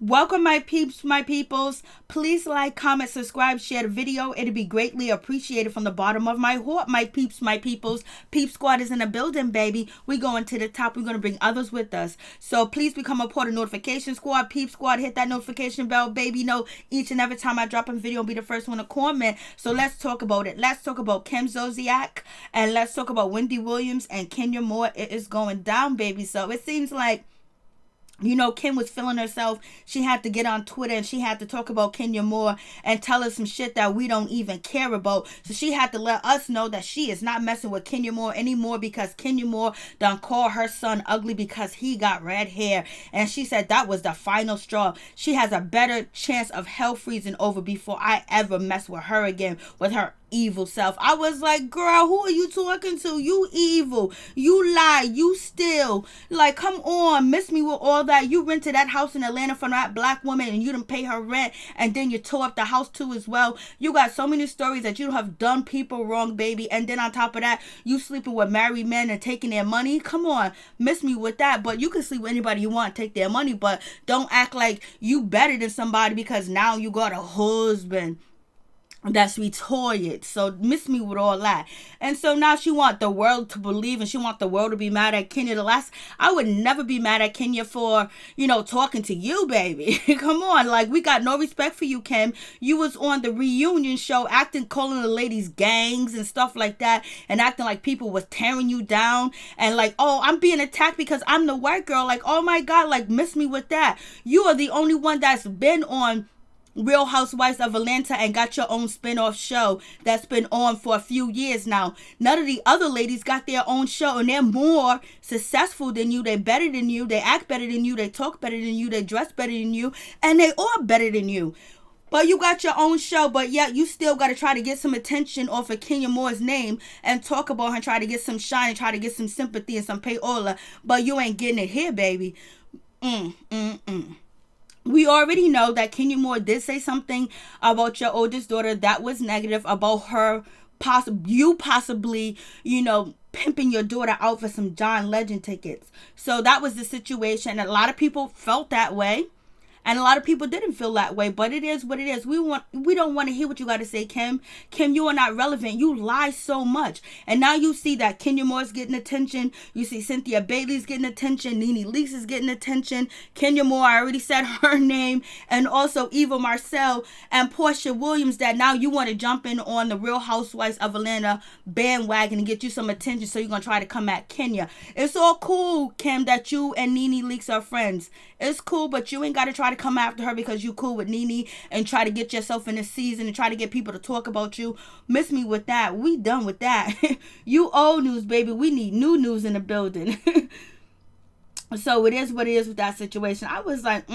Welcome, my peeps, my peoples. Please like, comment, subscribe, share the video. It'd be greatly appreciated from the bottom of my heart, my peeps, my peoples. Peep Squad is in the building, baby. We're going to the top. We're going to bring others with us. So please become a part of Notification Squad. Peep Squad, hit that notification bell, baby. Know each and every time I drop a video, I'll be the first one to comment. So let's talk about it. Let's talk about Kim Zolciak, and let's talk about Wendy Williams and Kenya Moore. It is going down, baby. So it seems like, you know, Kim was feeling herself. She had to get on Twitter and she had to talk about Kenya Moore and tell us some shit that we don't even care about. So she had to let us know that she is not messing with Kenya Moore anymore because Kenya Moore done called her son ugly because he got red hair. And she said that was the final straw. She has a better chance of hell freezing over before I ever mess with her again, with her evil self. I was like, girl, who are you talking to? You evil, you lie, you steal. Like, come on, miss me with all that. You rented that house in Atlanta from that black woman and you didn't pay her rent, and then you tore up the house too as well. You got so many stories that you have done people wrong, baby. And then on top of that, you sleeping with married men and taking their money. Come on, miss me with that. But you can sleep with anybody you want, take their money, but don't act like you better than somebody because now you got a husband that's retired. So miss me with all that. And so now she want the world to believe, and she want the world to be mad at Kenya. I would never be mad at Kenya for, you know, talking to you, baby. Come on, like, we got no respect for you, Kim. You was on the reunion show acting, calling the ladies gangs and stuff like that, and acting like people was tearing you down, and like, oh, I'm being attacked because I'm the white girl. Like, oh my God, like, miss me with that. You are the only one that's been on Real Housewives of Atlanta and got your own spin-off show that's been on for a few years now. None of the other ladies got their own show, and they're more successful than you. They're better than you. They act better than you. They talk better than you. They dress better than you. And they are better than you. But you got your own show, but yet you still got to try to get some attention off of Kenya Moore's name and talk about her and try to get some shine and try to get some sympathy and some payola. But you ain't getting it here, baby. We already know that Kenya Moore did say something about your oldest daughter that was negative about her possibly, you know, pimping your daughter out for some John Legend tickets. So that was the situation. A lot of people felt that way, and a lot of people didn't feel that way, but it is what it is. We don't want to hear what you got to say, Kim. Kim, you are not relevant. You lie so much. And now you see that Kenya Moore's getting attention. You see Cynthia Bailey's getting attention. Nene Leakes is getting attention. Kenya Moore, I already said her name. And also Eva Marcel and Portia Williams, that now you want to jump in on the Real Housewives of Atlanta bandwagon and get you some attention, so you're going to try to come at Kenya. It's all cool, Kim, that you and Nene Leakes are friends. It's cool, but you ain't got to try to come after her because you cool with Nene and try to get yourself in the season and try to get people to talk about you. Miss me with that. We done with that. You old news, baby. We need new news in the building. So it is what it is with that situation. I was like,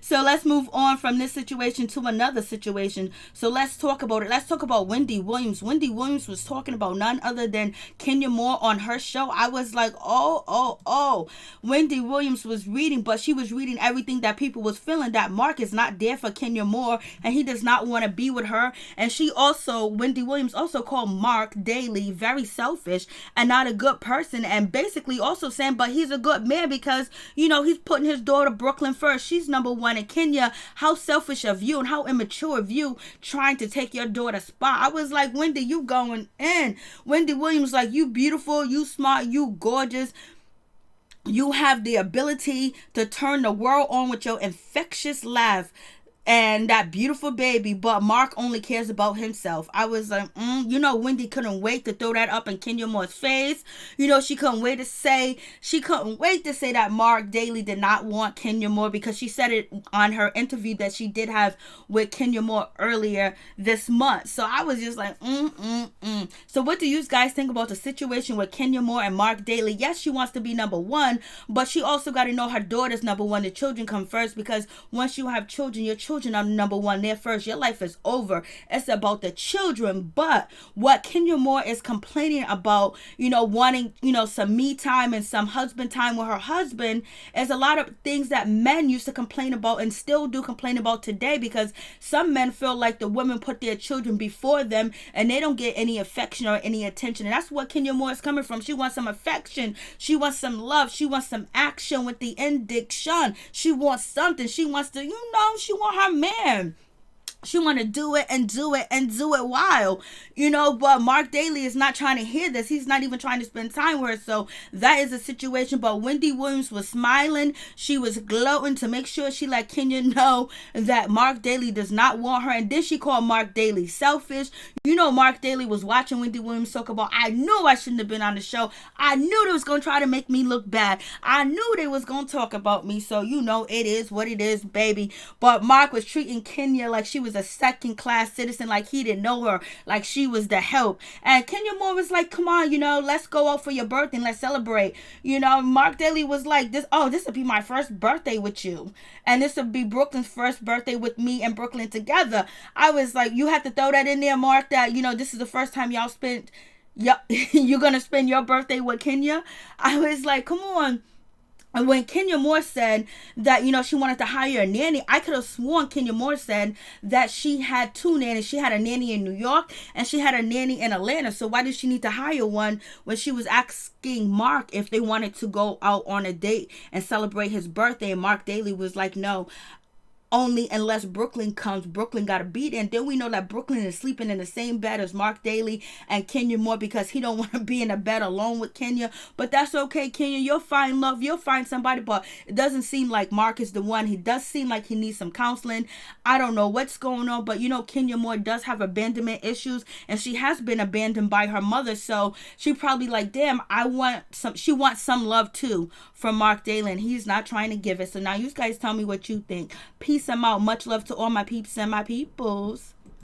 So let's move on from this situation to another situation. So let's talk about it. Let's talk about Wendy Williams. Wendy Williams was talking about none other than Kenya Moore on her show. I was like, oh. Wendy Williams was reading, but she was reading everything that people was feeling, that Mark is not there for Kenya Moore and he does not want to be with her. And Wendy Williams also called Mark Daly very selfish and not a good person, and basically also saying, but he's a good man because, you know, he's putting his daughter Brooklyn first. She's number one. And Kenya, how selfish of you and how immature of you trying to take your daughter's spot. I was like, Wendy, you going in. Wendy Williams, like, you beautiful, you smart, you gorgeous. You have the ability to turn the world on with your infectious laugh and that beautiful baby, but Mark only cares about himself. I was like, you know, Wendy couldn't wait to throw that up in Kenya Moore's face. You know, she couldn't wait to say that Mark Daly did not want Kenya Moore, because she said it on her interview that she did have with Kenya Moore earlier this month. So I was just like, So what do you guys think about the situation with Kenya Moore and Mark Daly? Yes, she wants to be number one, but she also got to know her daughter's number one. The children come first, because once you have children, your children children are number one. They're first. Your life is over. It's about the children. But what Kenya Moore is complaining about, wanting, some me time and some husband time with her husband, is a lot of things that men used to complain about and still do complain about today, because some men feel like the women put their children before them and they don't get any affection or any attention. And that's what Kenya Moore is coming from. She wants some affection. She wants some love. She wants some action with the indiction. She wants something. She wants to, she want her man. She want to do it and do it and do it while, but Mark Daly is not trying to hear this. He's not even trying to spend time with her. So that is a situation. But Wendy Williams was smiling. She was gloating to make sure she let Kenya know that Mark Daly does not want her. And then she called Mark Daly selfish. Mark Daly was watching Wendy Williams talk about, I knew I shouldn't have been on the show. I knew they was going to try to make me look bad. I knew they was going to talk about me. So, it is what it is, baby. But Mark was treating Kenya like she was a second-class citizen, like he didn't know her, like she was the help. And Kenya Moore was like, come on, let's go out for your birthday and let's celebrate. Mark Daly was like, this will be my first birthday with you. And this will be Brooklyn's first birthday with me and Brooklyn together. I was like, you had to throw that in there, Mark, that, this is the first time y'all spent, you're going to spend your birthday with Kenya. I was like, come on. And when Kenya Moore said that, she wanted to hire a nanny, I could have sworn Kenya Moore said that she had two nannies. She had a nanny in New York and she had a nanny in Atlanta. So why did she need to hire one when she was asking Mark if they wanted to go out on a date and celebrate his birthday? And Mark Daly was like, no. Only unless Brooklyn comes, Brooklyn got to be there. And then we know that Brooklyn is sleeping in the same bed as Mark Daly and Kenya Moore because he don't want to be in a bed alone with Kenya. But that's okay, Kenya. You'll find love. You'll find somebody. But it doesn't seem like Mark is the one. He does seem like he needs some counseling. I don't know what's going on. But, Kenya Moore does have abandonment issues. And she has been abandoned by her mother. So she probably like, damn, she wants some love too from Mark Daly. And he's not trying to give it. So now you guys tell me what you think. Peace. I'm out. Much love to all my peeps and my peoples.